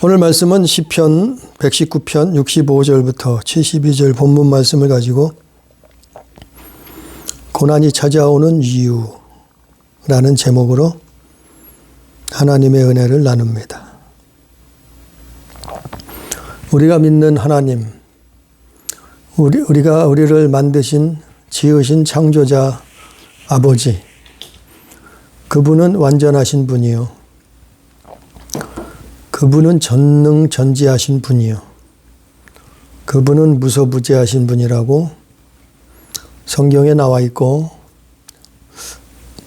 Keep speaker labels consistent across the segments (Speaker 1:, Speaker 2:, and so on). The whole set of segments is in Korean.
Speaker 1: 오늘 말씀은 시편 119편 65절부터 72절 본문 말씀을 가지고 고난이 찾아오는 이유라는 제목으로 하나님의 은혜를 나눕니다. 우리가 믿는 하나님, 우리가 우리를 만드신 지으신 창조자 아버지, 그분은 완전하신 분이요, 그분은 전능전지하신 분이요, 그분은 무소부재하신 분이라고 성경에 나와 있고,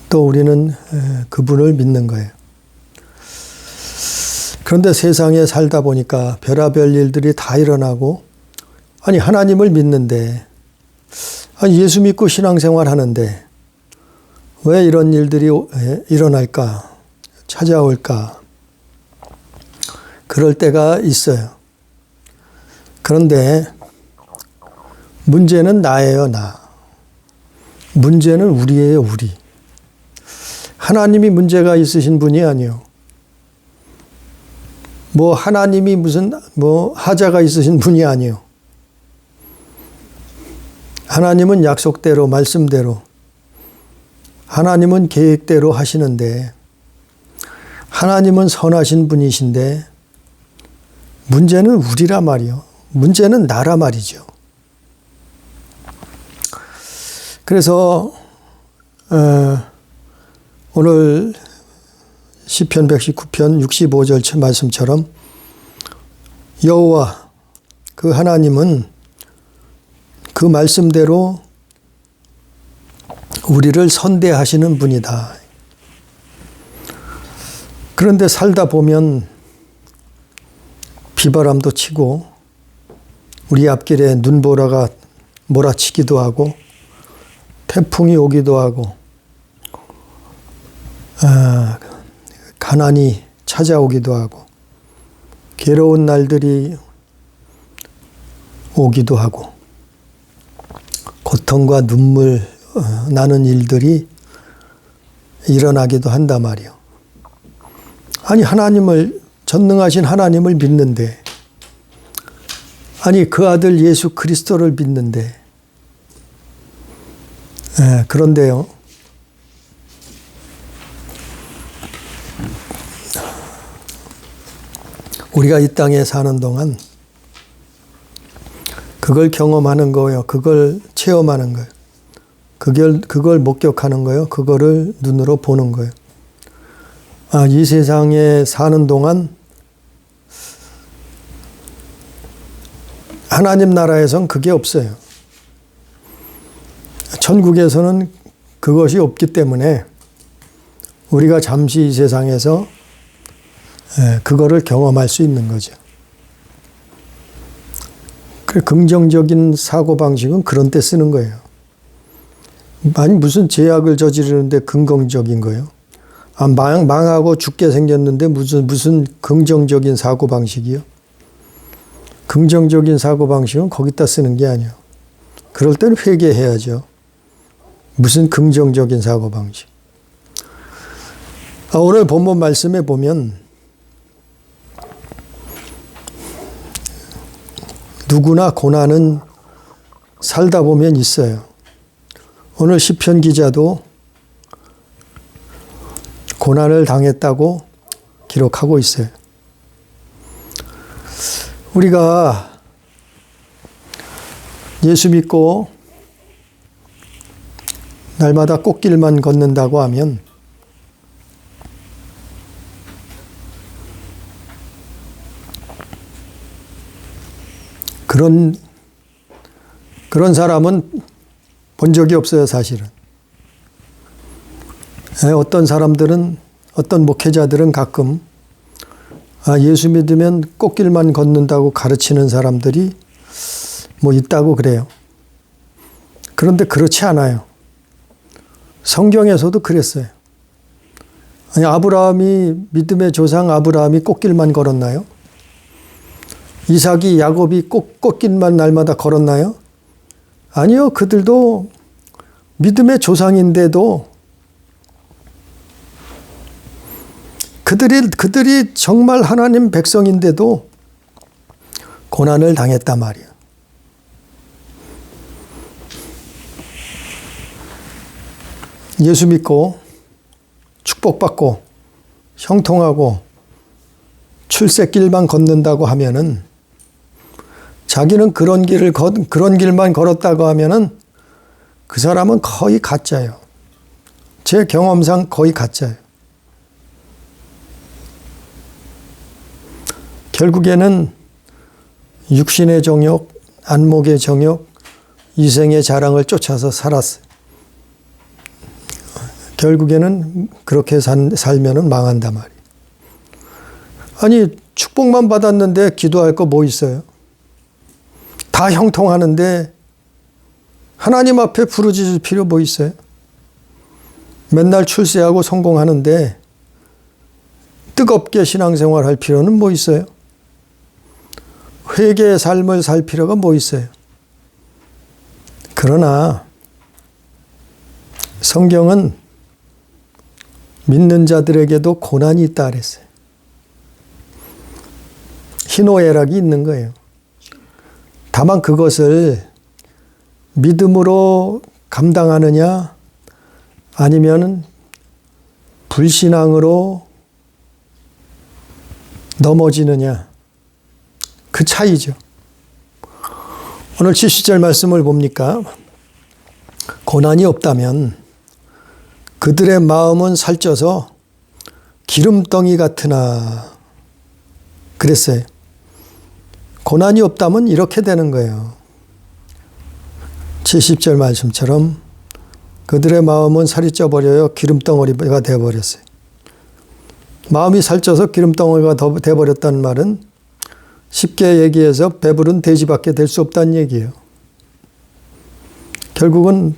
Speaker 1: 또 우리는 그분을 믿는 거예요. 그런데 세상에 살다 보니까 별의별 일들이 다 일어나고, 아니 하나님을 믿는데, 아니 예수 믿고 신앙생활 하는데 왜 이런 일들이 일어날까, 찾아올까, 그럴 때가 있어요. 그런데 문제는 나예요, 나. 문제는 우리예요, 우리. 하나님이 문제가 있으신 분이 아니요. 하나님이 무슨 하자가 있으신 분이 아니요. 하나님은 약속대로, 말씀대로, 하나님은 계획대로 하시는데, 하나님은 선하신 분이신데, 문제는 우리라 말이요. 문제는 나라 말이죠. 그래서 오늘 시편 119편 65절 말씀처럼 여호와 그 하나님은 그 말씀대로 우리를 선대하시는 분이다. 그런데 살다 보면 비바람도 치고 우리 앞길에 눈보라가 몰아치기도 하고 태풍이 오기도 하고 가난이 찾아오기도 하고 괴로운 날들이 오기도 하고 고통과 눈물 나는 일들이 일어나기도 한단 말이요. 아니 전능하신 하나님을 믿는데, 아니 그 아들 예수 그리스도를 믿는데, 그런데요, 우리가 이 땅에 사는 동안 그걸 경험하는 거예요. 그걸 체험하는 거예요. 그걸 목격하는 거예요. 그거를 눈으로 보는 거예요. 이 세상에 사는 동안 하나님 나라에선 그게 없어요. 천국에서는 그것이 없기 때문에 우리가 잠시 이 세상에서 그거를 경험할 수 있는 거죠. 긍정적인 사고방식은 그런 때 쓰는 거예요. 아니 무슨 죄악을 저지르는데 긍정적인 거예요? 망하고 죽게 생겼는데 무슨 긍정적인 사고방식이요? 긍정적인 사고방식은 거기다 쓰는 게 아니에요. 그럴 때는 회개해야죠. 무슨 긍정적인 사고방식. 오늘 본문 말씀에 보면 누구나 고난은 살다 보면 있어요. 오늘 시편 기자도 고난을 당했다고 기록하고 있어요. 우리가 예수 믿고 날마다 꽃길만 걷는다고 하면 그런 사람은 본 적이 없어요, 사실은. 어떤 사람들은, 어떤 목회자들은 가끔 예수 믿으면 꽃길만 걷는다고 가르치는 사람들이 있다고 그래요. 그런데 그렇지 않아요. 성경에서도 그랬어요. 아니, 믿음의 조상 아브라함이 꽃길만 걸었나요? 이삭이 야곱이 꽃길만 날마다 걸었나요? 아니요. 그들도 믿음의 조상인데도 그들이 정말 하나님 백성인데도 고난을 당했단 말이에요. 예수 믿고 축복받고 형통하고 출세길만 걷는다고 하면은, 자기는 그런 길만 걸었다고 하면은 그 사람은 거의 가짜예요. 제 경험상 거의 가짜예요. 결국에는 육신의 정욕, 안목의 정욕, 이생의 자랑을 쫓아서 살았어요. 결국에는 그렇게 살면은 망한단 말이에요. 아니, 축복만 받았는데 기도할 거 뭐 있어요? 다 형통하는데 하나님 앞에 부르짖을 필요 뭐 있어요? 맨날 출세하고 성공하는데 뜨겁게 신앙생활 할 필요는 뭐 있어요? 회개의 삶을 살 필요가 뭐 있어요? 그러나 성경은 믿는 자들에게도 고난이 있다 그랬어요. 희노애락이 있는 거예요. 다만 그것을 믿음으로 감당하느냐 아니면 불신앙으로 넘어지느냐, 그 차이죠. 오늘 70절 말씀을 봅니까? 고난이 없다면 그들의 마음은 살쪄서 기름덩이 같으나 그랬어요. 고난이 없다면 이렇게 되는 거예요. 70절 말씀처럼 그들의 마음은 살이 쪄버려요. 기름덩어리가 되어버렸어요. 마음이 살쪄서 기름덩어리가 되어버렸다는 말은 쉽게 얘기해서 배부른 돼지밖에 될 수 없다는 얘기예요. 결국은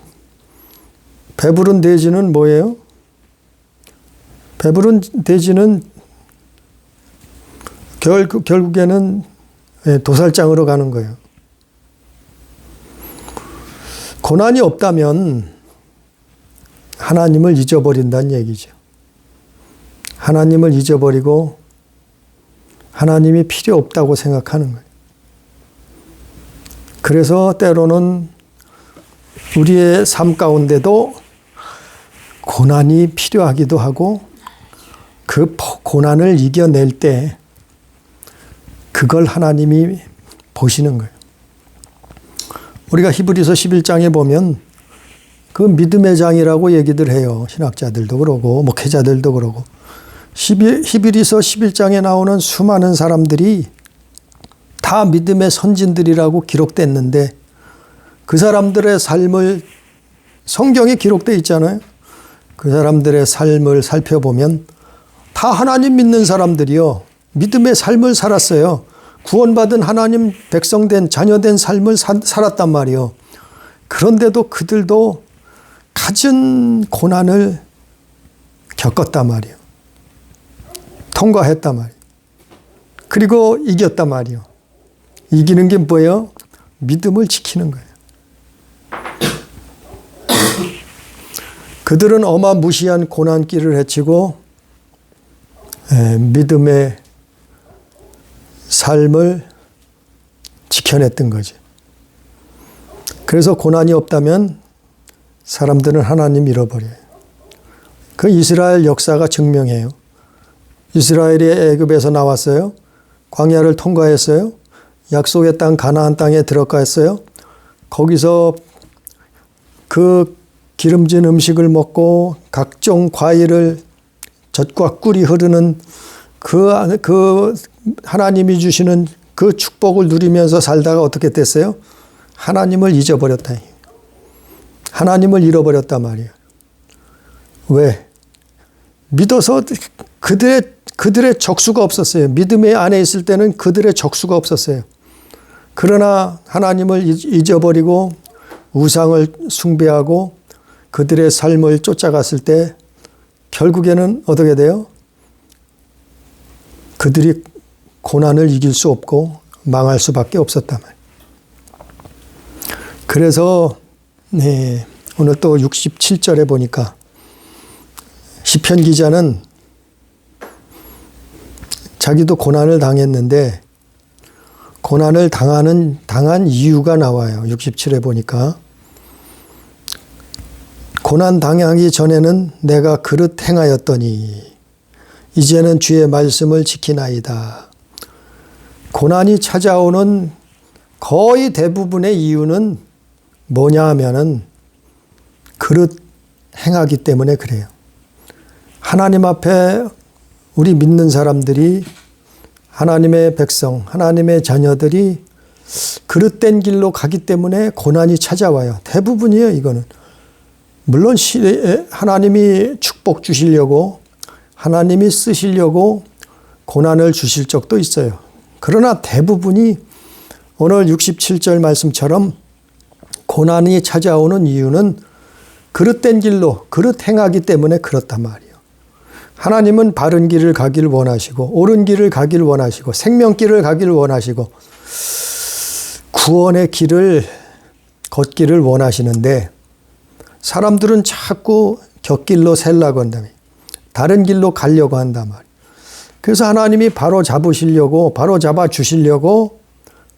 Speaker 1: 배부른 돼지는 뭐예요? 배부른 돼지는 결국에는 도살장으로 가는 거예요. 고난이 없다면 하나님을 잊어버린다는 얘기죠. 하나님을 잊어버리고 하나님이 필요 없다고 생각하는 거예요. 그래서 때로는 우리의 삶 가운데도 고난이 필요하기도 하고, 그 고난을 이겨낼 때 그걸 하나님이 보시는 거예요. 우리가 히브리서 11장에 보면 그 믿음의 장이라고 얘기들 해요. 신학자들도 그러고 목회자들도 그러고. 히브리서 11장에 나오는 수많은 사람들이 다 믿음의 선진들이라고 기록됐는데, 그 사람들의 삶을 성경에 기록되어 있잖아요. 그 사람들의 삶을 살펴보면 다 하나님 믿는 사람들이요, 믿음의 삶을 살았어요. 구원받은 하나님 백성된 자녀된 삶을 살았단 말이요. 그런데도 그들도 갖은 고난을 겪었단 말이요. 통과했단 말이요. 그리고 이겼단 말이요. 이기는 게 뭐예요? 믿음을 지키는 거예요. 그들은 어마무시한 고난길을 헤치고 믿음의 삶을 지켜냈던 거지. 그래서 고난이 없다면 사람들은 하나님 잃어버려요. 그 이스라엘 역사가 증명해요. 이스라엘이 애굽에서 나왔어요. 광야를 통과했어요. 약속의 땅 가나안 땅에 들어갔어요. 거기서 그 기름진 음식을 먹고 각종 과일을, 젖과 꿀이 흐르는 그 하나님이 주시는 그 축복을 누리면서 살다가 어떻게 됐어요? 하나님을 잊어버렸다. 하나님을 잃어버렸단 말이에요. 왜? 믿어서 그들의 적수가 없었어요. 믿음의 안에 있을 때는 그들의 적수가 없었어요. 그러나 하나님을 잊어버리고 우상을 숭배하고 그들의 삶을 쫓아갔을 때 결국에는 어떻게 돼요? 그들이 고난을 이길 수 없고 망할 수밖에 없었단 말이에요. 그래서 오늘 또 67절에 보니까 시편 기자는 자기도 고난을 당했는데 고난을 당한 이유가 나와요. 67에 보니까. 고난 당하기 전에는 내가 그릇 행하였더니 이제는 주의 말씀을 지키나이다. 고난이 찾아오는 거의 대부분의 이유는 뭐냐 하면은 그릇 행하기 때문에 그래요. 하나님 앞에 우리 믿는 사람들이, 하나님의 백성, 하나님의 자녀들이 그릇된 길로 가기 때문에 고난이 찾아와요. 대부분이에요, 이거는. 물론 하나님이 축복 주시려고, 하나님이 쓰시려고 고난을 주실 적도 있어요. 그러나 대부분이 오늘 67절 말씀처럼 고난이 찾아오는 이유는 그릇된 길로, 그릇 행하기 때문에 그렇단 말이에요. 하나님은 바른 길을 가기를 원하시고, 옳은 길을 가기를 원하시고, 생명길을 가기를 원하시고, 구원의 길을 걷기를 원하시는데, 사람들은 자꾸 곁길로 새려고 한다며, 다른 길로 가려고 한단 말이에요. 그래서 하나님이 바로 잡으시려고, 바로 잡아 주시려고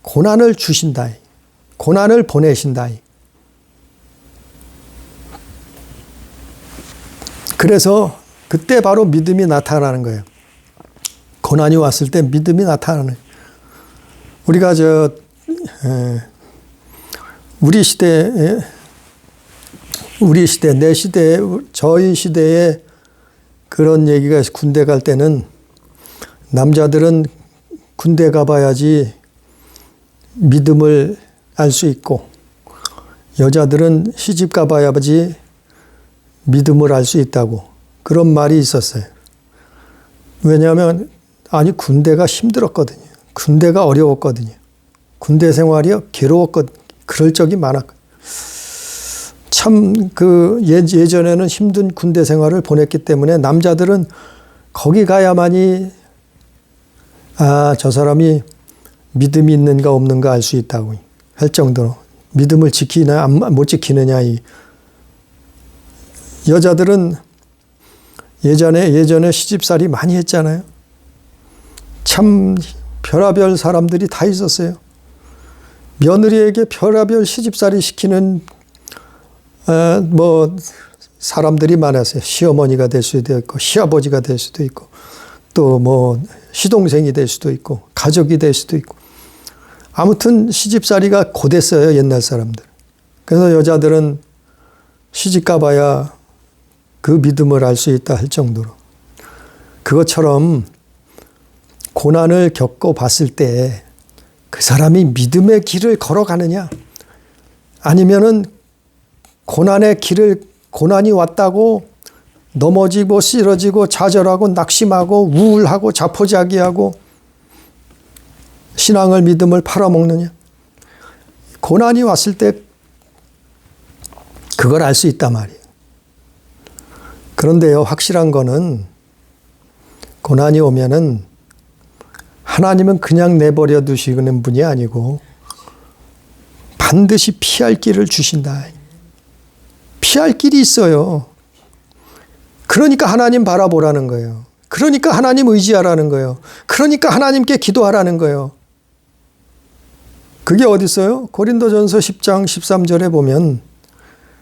Speaker 1: 고난을 주신다. 고난을 보내신다. 그래서 그때 바로 믿음이 나타나는 거예요. 고난이 왔을 때 믿음이 나타나는 거예요. 우리가 우리 시대, 내 시대, 저희 시대에 그런 얘기가 군대 갈 때는 남자들은 군대 가봐야지 믿음을 알 수 있고 여자들은 시집 가봐야지 믿음을 알 수 있다고 그런 말이 있었어요. 왜냐하면 군대가 힘들었거든요. 군대가 어려웠거든요. 군대 생활이 괴로웠거든요. 그럴 적이 많았거든요. 참 예전에는 힘든 군대 생활을 보냈기 때문에 남자들은 거기 가야만이 저 사람이 믿음이 있는가 없는가 알 수 있다고 할 정도로 믿음을 지키나 못 지키느냐. 여자들은 예전에 시집살이 많이 했잖아요. 참 별의별 사람들이 다 있었어요. 며느리에게 별의별 시집살이 시키는 사람들이 많았어요. 시어머니가 될 수도 있고 시아버지가 될 수도 있고 또 시동생이 될 수도 있고 가족이 될 수도 있고 아무튼 시집살이가 고됐어요. 옛날 사람들. 그래서 여자들은 시집 가봐야 그 믿음을 알 수 있다 할 정도로. 그것처럼 고난을 겪어봤을 때 그 사람이 믿음의 길을 걸어가느냐 아니면은 고난이 왔다고 넘어지고 쓰러지고 좌절하고 낙심하고 우울하고 자포자기하고 신앙을 믿음을 팔아먹느냐. 고난이 왔을 때 그걸 알 수 있단 말이에요. 그런데요, 확실한 거는 고난이 오면은 하나님은 그냥 내버려 두시는 분이 아니고 반드시 피할 길을 주신다. 피할 길이 있어요. 그러니까 하나님 바라보라는 거예요. 그러니까 하나님 의지하라는 거예요. 그러니까 하나님께 기도하라는 거예요. 그게 어디 있어요? 고린도전서 10장 13절에 보면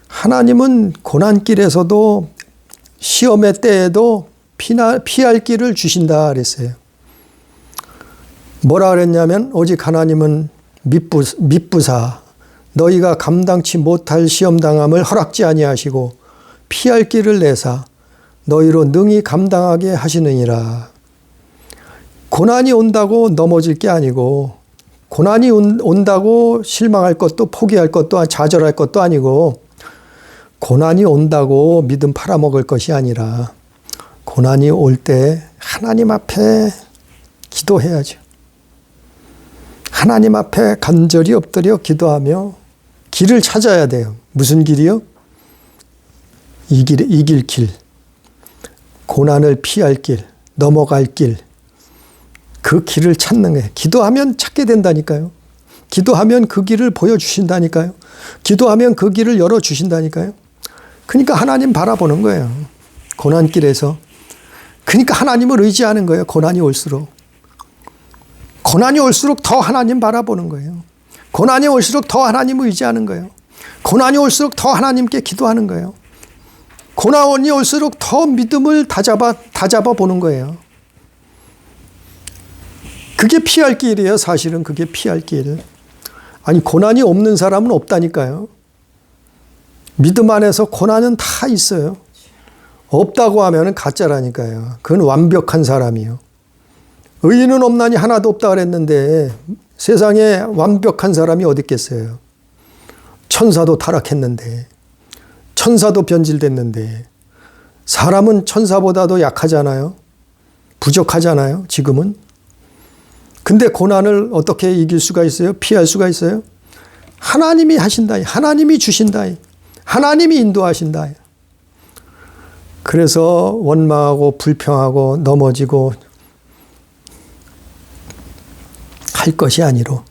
Speaker 1: 하나님은 고난길에서도 시험의 때에도 피할 길을 주신다 그랬어요. 뭐라 그랬냐면 오직 하나님은 미쁘사 너희가 감당치 못할 시험당함을 허락지 아니하시고 피할 길을 내사 너희로 능히 감당하게 하시느니라. 고난이 온다고 넘어질 게 아니고 고난이 온다고 실망할 것도 포기할 것도 좌절할 것도 아니고 고난이 온다고 믿음 팔아먹을 것이 아니라 고난이 올 때 하나님 앞에 기도해야죠. 하나님 앞에 간절히 엎드려 기도하며 길을 찾아야 돼요. 무슨 길이요? 이길 길, 고난을 피할 길, 넘어갈 길, 그 길을 찾는 거예요. 기도하면 찾게 된다니까요. 기도하면 그 길을 보여주신다니까요. 기도하면 그 길을 열어주신다니까요. 그러니까 하나님 바라보는 거예요. 고난길에서. 그러니까 하나님을 의지하는 거예요. 고난이 올수록. 고난이 올수록 더 하나님 바라보는 거예요. 고난이 올수록 더 하나님 의지하는 거예요. 고난이 올수록 더 하나님께 기도하는 거예요. 고난이 올수록 더 믿음을 다잡아 보는 거예요. 그게 피할 길이에요. 사실은 그게 피할 길. 아니, 고난이 없는 사람은 없다니까요. 믿음 안에서 고난은 다 있어요. 없다고 하면 가짜라니까요. 그건 완벽한 사람이요. 의인은 없나니 하나도 없다 그랬는데 세상에 완벽한 사람이 어디 있겠어요. 천사도 타락했는데, 천사도 변질됐는데, 사람은 천사보다도 약하잖아요. 부족하잖아요. 지금은. 근데 고난을 어떻게 이길 수가 있어요? 피할 수가 있어요? 하나님이 하신다. 하나님이 주신다. 하나님이 인도하신다. 그래서 원망하고 불평하고 넘어지고 할 것이 아니로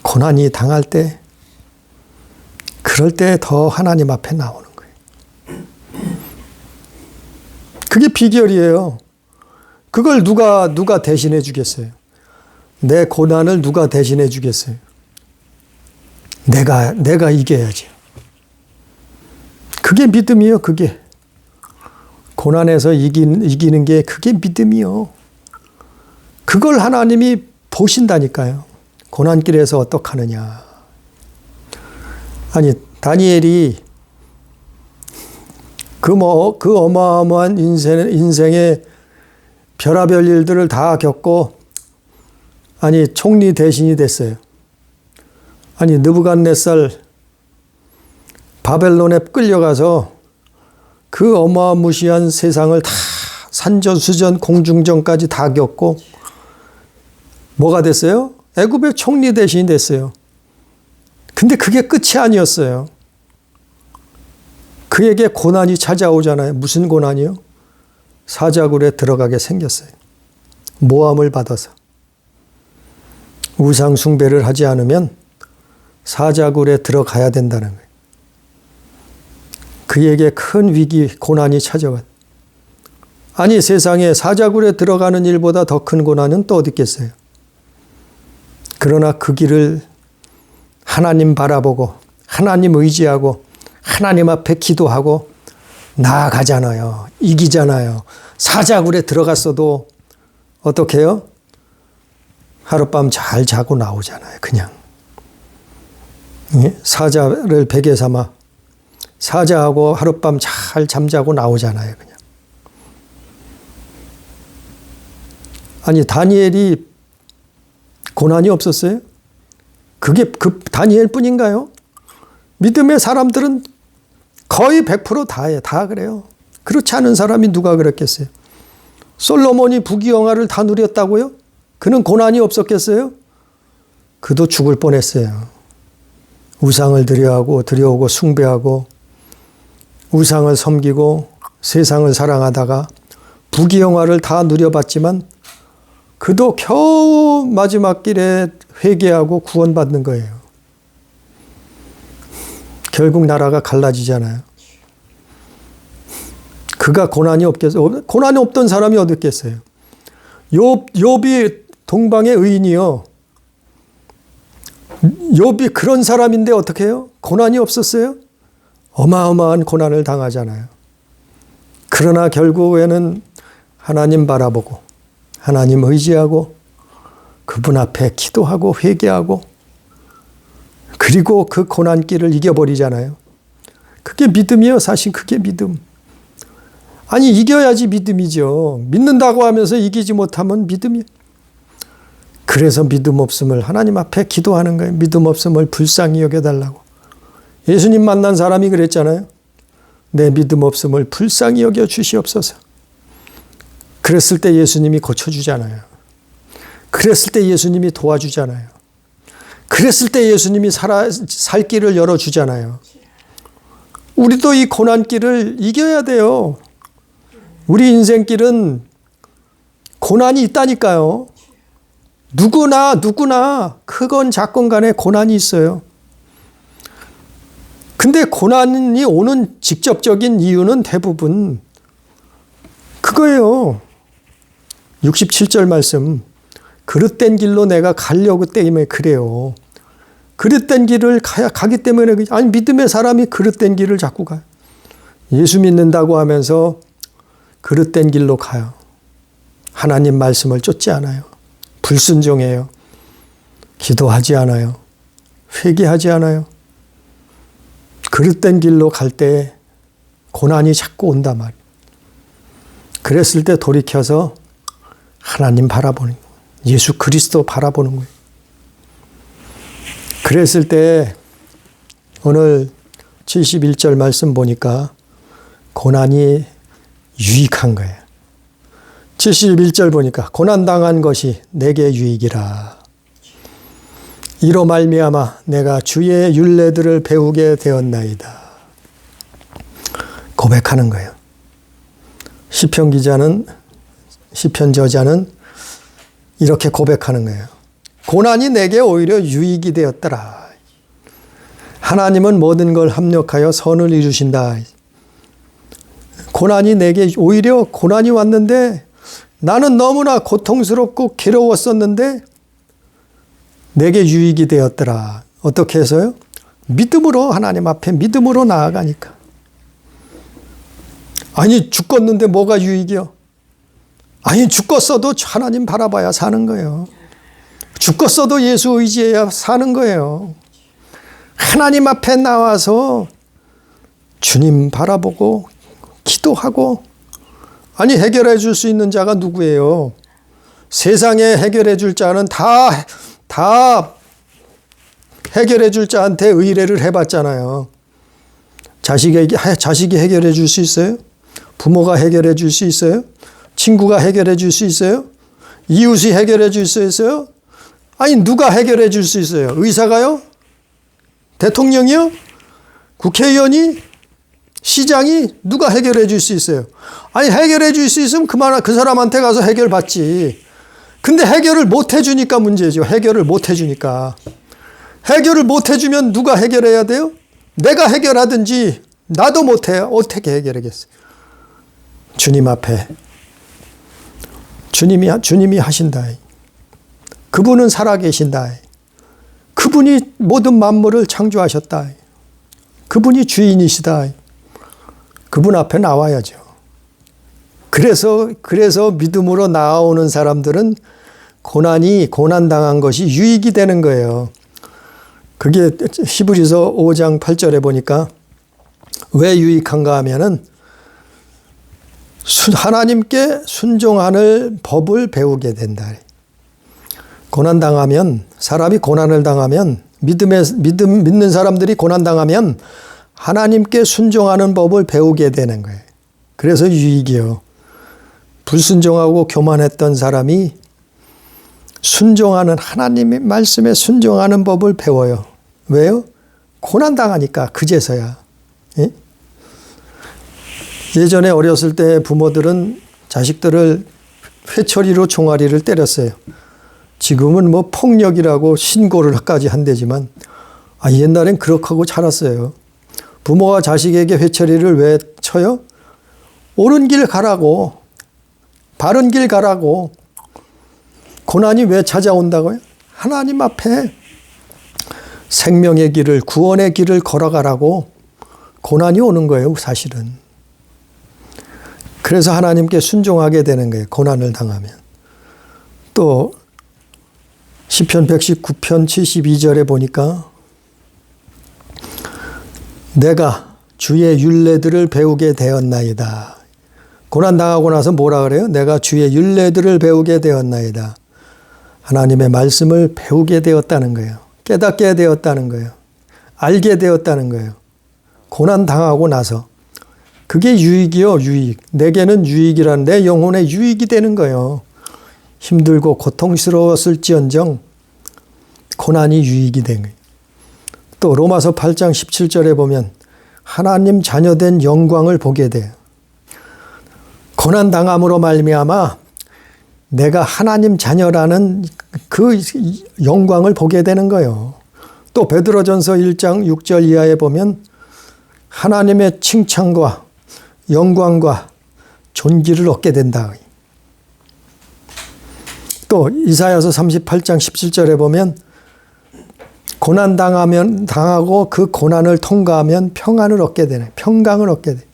Speaker 1: 고난이 당할 때, 그럴 때 더 하나님 앞에 나오는 거예요. 그게 비결이에요. 그걸 누가 대신해 주겠어요? 내 고난을 누가 대신해 주겠어요? 내가 이겨야지. 그게 믿음이요, 그게. 고난에서 이기는 게 그게 믿음이요. 그걸 하나님이 보신다니까요. 고난길에서 어떡하느냐. 아니, 다니엘이 그 어마어마한 인생의 별하별 일들을 다 겪고, 아니, 총리 대신이 됐어요. 아니, 느부갓네살 바벨론에 끌려가서 그 어마무시한 세상을 다 산전수전 공중전까지 다 겪고 뭐가 됐어요? 애굽의 총리 대신이 됐어요. 근데 그게 끝이 아니었어요. 그에게 고난이 찾아오잖아요. 무슨 고난이요? 사자굴에 들어가게 생겼어요. 모함을 받아서. 우상 숭배를 하지 않으면 사자굴에 들어가야 된다는 거예요. 그에게 큰 위기, 고난이 찾아왔. 아니, 세상에 사자굴에 들어가는 일보다 더 큰 고난은 또 어디 있겠어요? 그러나 그 길을 하나님 바라보고 하나님 의지하고 하나님 앞에 기도하고 나아가잖아요. 이기잖아요. 사자굴에 들어갔어도 어떻게 해요? 하룻밤 잘 자고 나오잖아요. 그냥. 사자를 베개 삼아 사자하고 하룻밤 잘 잠자고 나오잖아요. 그냥. 아니, 다니엘이 고난이 없었어요? 그게 그 다니엘 뿐인가요? 믿음의 사람들은 거의 100% 다예요. 다 그래요. 그렇지 않은 사람이 누가 그랬겠어요? 솔로몬이 부귀영화를 다 누렸다고요? 그는 고난이 없었겠어요? 그도 죽을 뻔했어요. 우상을 드려오고 숭배하고 우상을 섬기고 세상을 사랑하다가 부귀영화를 다 누려봤지만 그도 겨우 마지막 길에 회개하고 구원받는 거예요. 결국 나라가 갈라지잖아요. 그가 고난이 없겠어요? 고난이 없던 사람이 어디 있겠어요? 욥이 동방의 의인이요. 욥이 그런 사람인데 어떻게 해요? 고난이 없었어요? 어마어마한 고난을 당하잖아요. 그러나 결국에는 하나님 바라보고 하나님 의지하고 그분 앞에 기도하고 회개하고 그리고 그 고난길을 이겨버리잖아요. 그게 믿음이에요. 사실 그게 믿음. 아니, 이겨야지 믿음이죠. 믿는다고 하면서 이기지 못하면 믿음이에요. 그래서 믿음 없음을 하나님 앞에 기도하는 거예요. 믿음 없음을 불쌍히 여겨달라고. 예수님 만난 사람이 그랬잖아요. 내 믿음 없음을 불쌍히 여겨 주시옵소서. 그랬을 때 예수님이 고쳐주잖아요. 그랬을 때 예수님이 도와주잖아요. 그랬을 때 예수님이 살 길을 열어주잖아요. 우리도 이 고난길을 이겨야 돼요. 우리 인생길은 고난이 있다니까요. 누구나 크건 작건 간에 고난이 있어요. 근데 고난이 오는 직접적인 이유는 그거예요. 67절 말씀. 그릇된 길로 내가 가려고 때문에 그래요. 그릇된 길을 가기 때문에, 아니, 믿음의 사람이 그릇된 길을 자꾸 가요. 예수 믿는다고 하면서 그릇된 길로 가요. 하나님 말씀을 쫓지 않아요. 불순종해요. 기도하지 않아요. 회개하지 않아요. 그릇된 길로 갈 때 고난이 자꾸 온단 말이에요. 그랬을 때 돌이켜서 하나님 바라보는 거예요. 예수 그리스도 바라보는 거예요. 그랬을 때 오늘 71절 말씀 보니까 고난이 유익한 거예요. 71절 보니까 고난당한 것이 내게 유익이라. 이로 말미암아 내가 주의 율례들을 배우게 되었나이다. 고백하는 거예요. 시편 저자는 이렇게 고백하는 거예요. 고난이 내게 오히려 유익이 되었더라. 하나님은 모든 걸 합력하여 선을 이루신다. 고난이 내게 오히려 고난이 왔는데 나는 너무나 고통스럽고 괴로웠었는데 내게 유익이 되었더라. 어떻게 해서요? 믿음으로 하나님 앞에 믿음으로 나아가니까. 아니 죽겠는데 뭐가 유익이요? 아니 죽겠어도 하나님 바라봐야 사는 거예요. 죽겠어도 예수 의지해야 사는 거예요. 하나님 앞에 나와서 주님 바라보고 기도하고, 아니 해결해 줄 수 있는 자가 누구예요? 세상에 해결해 줄 자는 다 해결해 줄 자한테 의뢰를 해봤잖아요. 자식이 해결해 줄 수 있어요? 부모가 해결해 줄 수 있어요? 친구가 해결해 줄 수 있어요? 이웃이 해결해 줄 수 있어요? 아니 누가 해결해 줄 수 있어요? 의사가요? 대통령이요? 국회의원이? 시장이? 누가 해결해 줄 수 있어요? 아니 해결해 줄 수 있으면 그 사람한테 가서 해결받지. 근데 해결을 못 해주니까 문제죠. 해결을 못 해주니까. 해결을 못 해주면 누가 해결해야 돼요? 내가 해결하든지. 나도 못해요. 어떻게 해결하겠어요? 주님 앞에 주님이 하신다. 그분은 살아계신다. 그분이 모든 만물을 창조하셨다. 그분이 주인이시다. 그분 앞에 나와야죠. 그래서 믿음으로 나아오는 사람들은 고난당한 것이 유익이 되는 거예요. 그게 히브리서 5장 8절에 보니까 왜 유익한가 하면은 하나님께 순종하는 법을 배우게 된다. 사람이 고난을 당하면, 믿는 사람들이 고난당하면 하나님께 순종하는 법을 배우게 되는 거예요. 그래서 유익이요. 불순종하고 교만했던 사람이 하나님의 말씀에 순종하는 법을 배워요. 왜요? 고난당하니까 그제서야. 예? 예전에 어렸을 때 부모들은 자식들을 회초리로 종아리를 때렸어요. 지금은 뭐 폭력이라고 신고를까지 한대지만 옛날엔 그렇게 하고 자랐어요. 부모가 자식에게 회초리를 왜 쳐요? 옳은 길 가라고, 바른 길 가라고. 고난이 왜 찾아온다고요? 하나님 앞에 생명의 길을, 구원의 길을 걸어가라고 고난이 오는 거예요, 사실은. 그래서 하나님께 순종하게 되는 거예요, 고난을 당하면. 또 시편 119편 72절에 보니까 내가 주의 율례들을 배우게 되었나이다. 고난당하고 나서 뭐라 그래요? 내가 주의 율례들을 배우게 되었나이다. 하나님의 말씀을 배우게 되었다는 거예요. 깨닫게 되었다는 거예요. 알게 되었다는 거예요. 고난당하고 나서. 그게 유익이요, 유익. 내게는 유익이란, 내 영혼에 유익이 되는 거예요. 힘들고 고통스러웠을지언정 고난이 유익이 된 거예요. 또 로마서 8장 17절에 보면 하나님 자녀된 영광을 보게 돼요. 고난당함으로 말미암아 내가 하나님 자녀라는 그 영광을 보게 되는 거예요. 또 베드로전서 1장 6절 이하에 보면 하나님의 칭찬과 영광과 존귀를 얻게 된다. 또 이사야서 38장 17절에 보면 고난 당하고 그 고난을 통과하면 평안을 얻게 되네. 평강을 얻게 돼.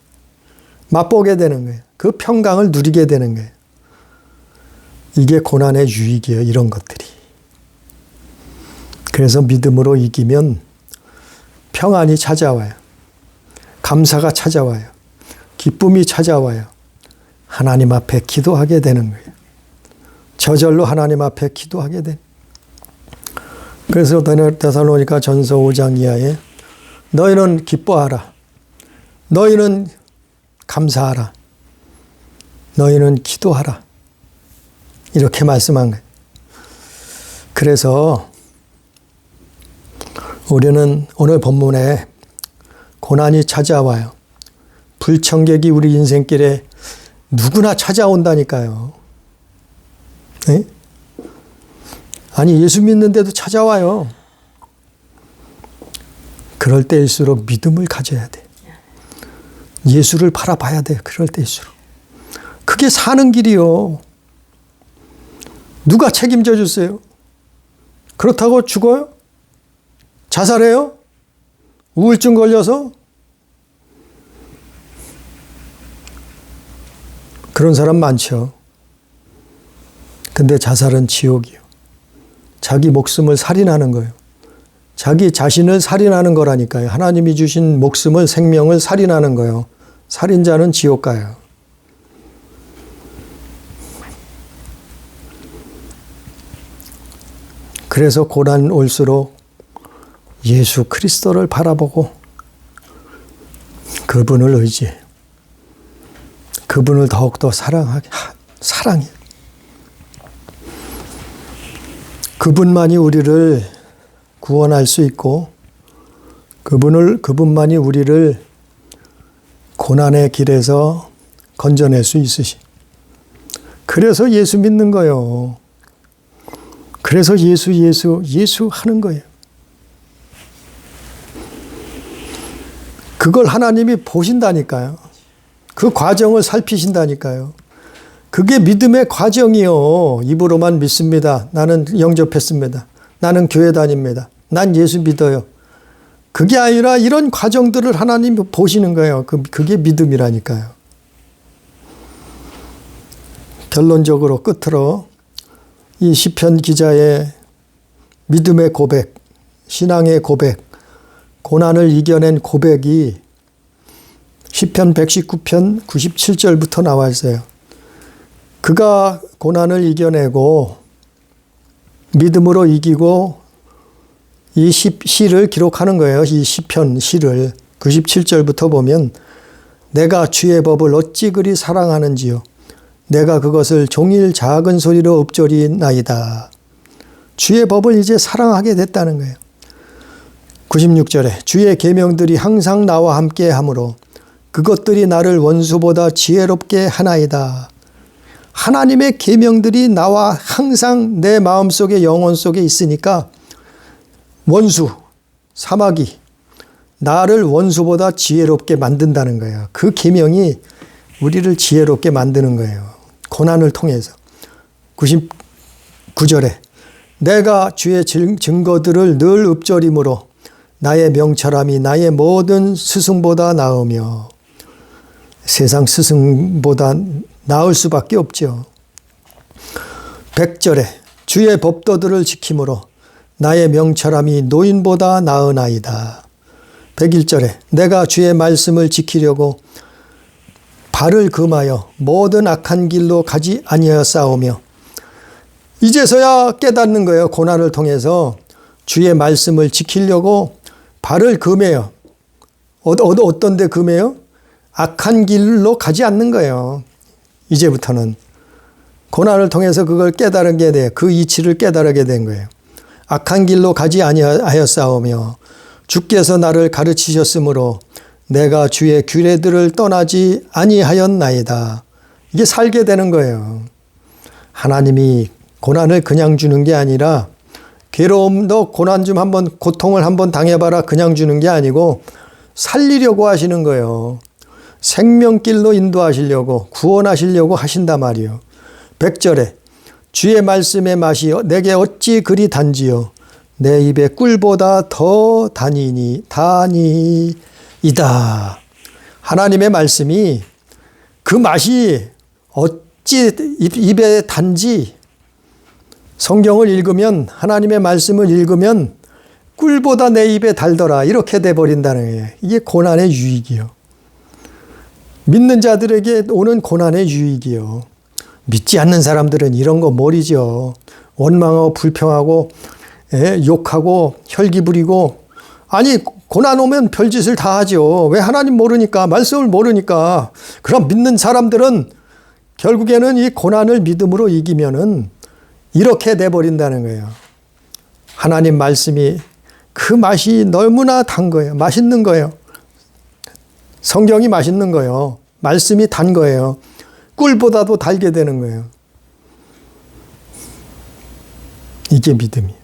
Speaker 1: 맛보게 되는 거예요. 그 평강을 누리게 되는 거예요. 이게 고난의 유익이에요. 이런 것들이. 그래서 믿음으로 이기면 평안이 찾아와요. 감사가 찾아와요. 기쁨이 찾아와요. 하나님 앞에 기도하게 되는 거예요. 저절로 하나님 앞에 기도하게 된. 그래서 데살로니가 전서 5장 이하에 너희는 기뻐하라. 너희는 감사하라. 너희는 기도하라. 이렇게 말씀한 거예요. 그래서 우리는 오늘 본문에 고난이 찾아와요. 불청객이 우리 인생길에 누구나 찾아온다니까요. 네? 아니 예수 믿는데도 찾아와요. 그럴 때일수록 믿음을 가져야 돼. 예수를 바라봐야 돼. 그럴 때일수록. 그게 사는 길이요. 누가 책임져 주세요? 그렇다고 죽어요? 자살해요? 우울증 걸려서? 그런 사람 많죠. 근데 자살은 지옥이요. 자기 목숨을 살인하는 거예요. 자기 자신을 살인하는 거라니까요. 하나님이 주신 목숨을, 생명을 살인하는 거예요. 살인자는 지옥 가요. 그래서 고난 올수록 예수 그리스도를 바라보고 그분을 의지해요. 그분을 더욱더 사랑해요. 그분만이 우리를 구원할 수 있고 그분만이 우리를 고난의 길에서 건져낼 수 있으시. 그래서 예수 믿는 거예요. 그래서 예수 하는 거예요. 그걸 하나님이 보신다니까요. 그 과정을 살피신다니까요. 그게 믿음의 과정이요. 입으로만 믿습니다. 나는 영접했습니다. 나는 교회 다닙니다. 난 예수 믿어요. 그게 아니라 이런 과정들을 하나님이 보시는 거예요. 그게 믿음이라니까요. 결론적으로 끝으로 이 시편 기자의 믿음의 고백, 신앙의 고백, 고난을 이겨낸 고백이 시편 119편 97절부터 나와 있어요. 그가 고난을 이겨내고 믿음으로 이기고 이 시를 기록하는 거예요. 이 시편 시를 97절부터 보면 내가 주의 법을 어찌 그리 사랑하는지요. 내가 그것을 종일 작은 소리로 읊조리나이다. 주의 법을 이제 사랑하게 됐다는 거예요. 96절에 주의 계명들이 항상 나와 함께 하므로 그것들이 나를 원수보다 지혜롭게 하나이다. 하나님의 계명들이 나와 항상 내 마음속에 영혼 속에 있으니까 원수, 사마귀, 나를 원수보다 지혜롭게 만든다는 거예요. 그 계명이 우리를 지혜롭게 만드는 거예요. 고난을 통해서. 99절에 내가 주의 증거들을 늘 읊조림으로 나의 명철함이 나의 모든 스승보다 나으며 세상 스승보다 나을 수밖에 없죠. 100절에 주의 법도들을 지킴으로 나의 명철함이 노인보다 나으나이다. 101절에 내가 주의 말씀을 지키려고 발을 금하여 모든 악한 길로 가지 아니하였사오며 이제서야 깨닫는 거예요. 고난을 통해서 주의 말씀을 지키려고 발을 금해요. 어떤 데 금해요? 악한 길로 가지 않는 거예요. 이제부터는. 고난을 통해서 그걸 깨달게 돼요. 그 이치를 깨달게 된 거예요. 악한 길로 가지 아니하였사오며 주께서 나를 가르치셨으므로 내가 주의 규례들을 떠나지 아니하였나이다. 이게 살게 되는 거예요. 하나님이 고난을 그냥 주는 게 아니라 괴로움도 고난 좀 한번 고통을 한번 당해봐라 그냥 주는 게 아니고 살리려고 하시는 거예요. 생명길로 인도하시려고 구원하시려고 하신단 말이에요. 100절에 주의 말씀의 맛이 내게 어찌 그리 단지요. 내 입에 꿀보다 더 단이다. 하나님의 말씀이 그 맛이 어찌 입에 단지. 성경을 읽으면, 하나님의 말씀을 읽으면 꿀보다 내 입에 달더라, 이렇게 돼버린다는 거예요. 이게 고난의 유익이요. 믿는 자들에게 오는 고난의 유익이요. 믿지 않는 사람들은 이런 거 모르죠. 원망하고 불평하고 욕하고 혈기 부리고, 아니 고난 오면 별짓을 다 하죠. 왜? 하나님 모르니까, 말씀을 모르니까. 그럼 믿는 사람들은 결국에는 이 고난을 믿음으로 이기면은 이렇게 돼버린다는 거예요. 하나님 말씀이 그 맛이 너무나 단 거예요. 맛있는 거예요. 성경이 맛있는 거예요. 말씀이 단 거예요. 꿀보다도 달게 되는 거예요. 이게 믿음이에요.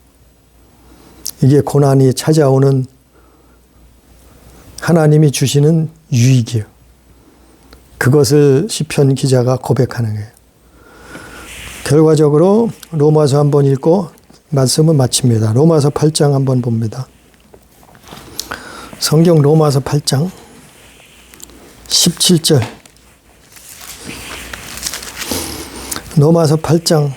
Speaker 1: 이게 고난이 찾아오는 하나님이 주시는 유익이에요. 그것을 시편 기자가 고백하는 거예요. 결과적으로 로마서 한번 읽고 말씀을 마칩니다. 로마서 8장 한번 봅니다. 성경 로마서 8장 17절. 로마서 8장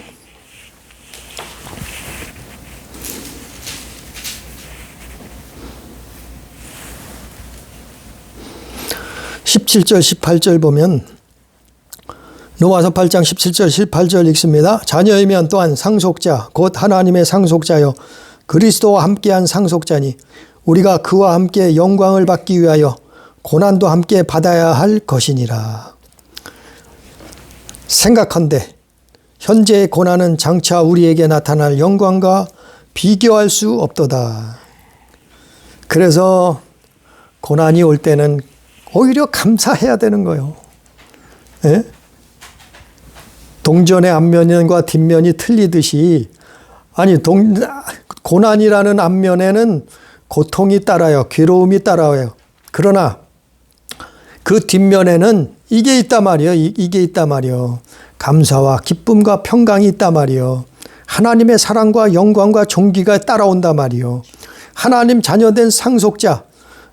Speaker 1: 17절 18절 보면, 로마서 8장 17절 18절 읽습니다. 자녀이면 또한 상속자 곧 하나님의 상속자여 그리스도와 함께한 상속자니 우리가 그와 함께 영광을 받기 위하여 고난도 함께 받아야 할 것이니라. 생각한대 현재의 고난은 장차 우리에게 나타날 영광과 비교할 수 없도다. 그래서 고난이 올 때는 오히려 감사해야 되는 거예요. 예? 동전의 앞면과 뒷면이 틀리듯이, 아니 고난이라는 앞면에는 고통이 따라요. 괴로움이 따라와요. 그러나 그 뒷면에는 이게 있단 말이에요. 이게 있단 말이에요. 감사와 기쁨과 평강이 있단 말이에요. 하나님의 사랑과 영광과 존귀가 따라온단 말이에요. 하나님 자녀된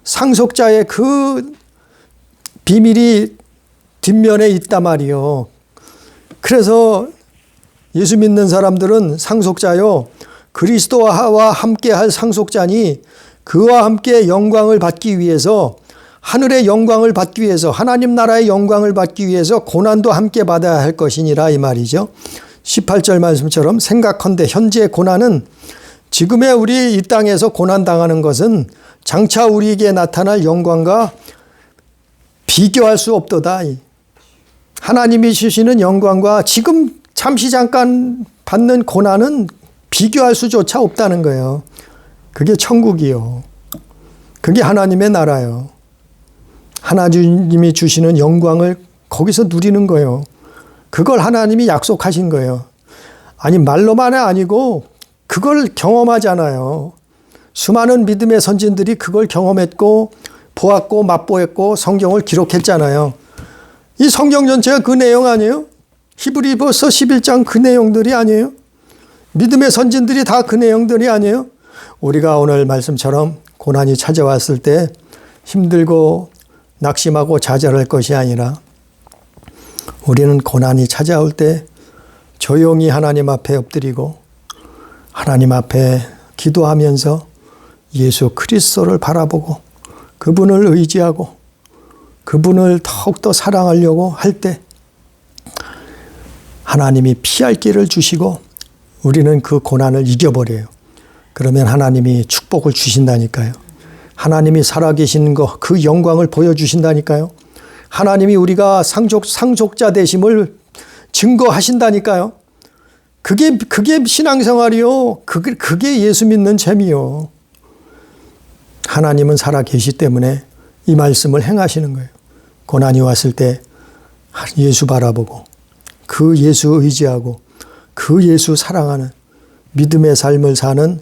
Speaker 1: 상속자의 그 비밀이 뒷면에 있단 말이에요. 그래서 예수 믿는 사람들은 상속자요, 그리스도와 함께 할 상속자니 그와 함께 영광을 받기 위해서, 하늘의 영광을 받기 위해서, 하나님 나라의 영광을 받기 위해서 고난도 함께 받아야 할 것이니라, 이 말이죠. 18절 말씀처럼 생각컨대 현재의 고난은, 지금의 우리 이 땅에서 고난당하는 것은 장차 우리에게 나타날 영광과 비교할 수 없도다. 하나님이 주시는 영광과 지금 잠시 잠깐 받는 고난은 비교할 수조차 없다는 거예요. 그게 천국이요. 그게 하나님의 나라요. 하나님이 주시는 영광을 거기서 누리는 거예요. 그걸 하나님이 약속하신 거예요. 아니 말로만 아니고 그걸 경험하잖아요. 수많은 믿음의 선진들이 그걸 경험했고 보았고 맛보았고 성경을 기록했잖아요. 이 성경 전체가 그 내용 아니에요? 히브리서 11장 그 내용들이 아니에요? 믿음의 선진들이 다 그 내용들이 아니에요? 우리가 오늘 말씀처럼 고난이 찾아왔을 때 힘들고 낙심하고 좌절할 것이 아니라, 우리는 고난이 찾아올 때 조용히 하나님 앞에 엎드리고 하나님 앞에 기도하면서 예수 그리스도를 바라보고 그분을 의지하고 그분을 더욱더 사랑하려고 할 때 하나님이 피할 길을 주시고 우리는 그 고난을 이겨버려요. 그러면 하나님이 축복을 주신다니까요. 하나님이 살아계신 거, 그 영광을 보여주신다니까요. 하나님이 우리가 상속자 되심을 증거하신다니까요. 그게 신앙생활이요. 그게 예수 믿는 재미요. 하나님은 살아계시 때문에 이 말씀을 행하시는 거예요. 고난이 왔을 때 예수 바라보고 그 예수 의지하고 그 예수 사랑하는 믿음의 삶을 사는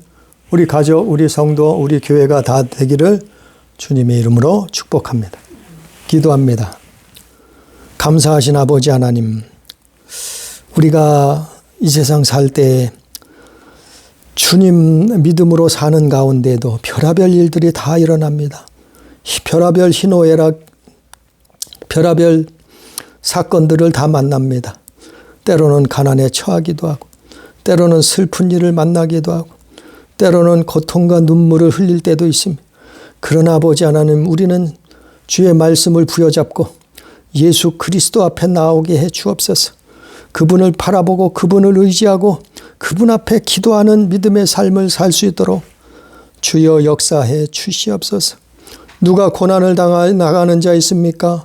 Speaker 1: 우리 가족, 우리 성도, 우리 교회가 다 되기를 주님의 이름으로 축복합니다. 기도합니다. 감사하신 아버지 하나님, 우리가 이 세상 살 때 주님 믿음으로 사는 가운데도 별하별 일들이 다 일어납니다. 별하별 희노애락, 별하별 사건들을 다 만납니다. 때로는 가난에 처하기도 하고, 때로는 슬픈 일을 만나기도 하고, 때로는 고통과 눈물을 흘릴 때도 있습니다. 그러나 아버지 하나님, 우리는 주의 말씀을 부여잡고 예수 그리스도 앞에 나오게 해 주옵소서. 그분을 바라보고 그분을 의지하고 그분 앞에 기도하는 믿음의 삶을 살 수 있도록 주여 역사해 주시옵소서. 누가 고난을 당하여 나가는 자 있습니까?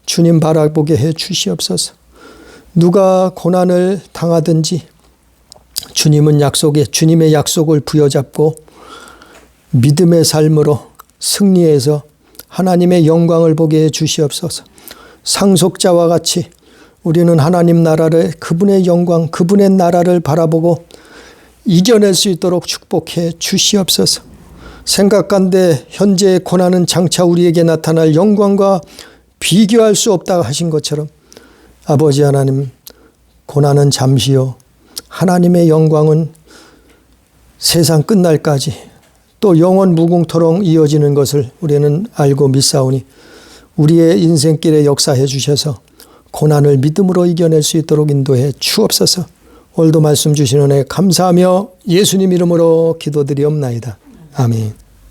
Speaker 1: 주님 바라보게 해 주시옵소서. 누가 고난을 당하든지 주님의 약속을 부여잡고 믿음의 삶으로 승리해서 하나님의 영광을 보게 해 주시옵소서. 상속자와 같이 우리는 하나님 나라를, 그분의 영광, 그분의 나라를 바라보고 이겨낼 수 있도록 축복해 주시옵소서. 생각간데 현재의 고난은 장차 우리에게 나타날 영광과 비교할 수 없다 하신 것처럼 아버지 하나님, 고난은 잠시요, 하나님의 영광은 세상 끝날까지 또 영원 무궁토록 이어지는 것을 우리는 알고 믿사오니 우리의 인생길에 역사해 주셔서 고난을 믿음으로 이겨낼 수 있도록 인도해 주옵소서. 오늘도 말씀 주시는 은혜 감사하며 예수님 이름으로 기도드리옵나이다. 아멘.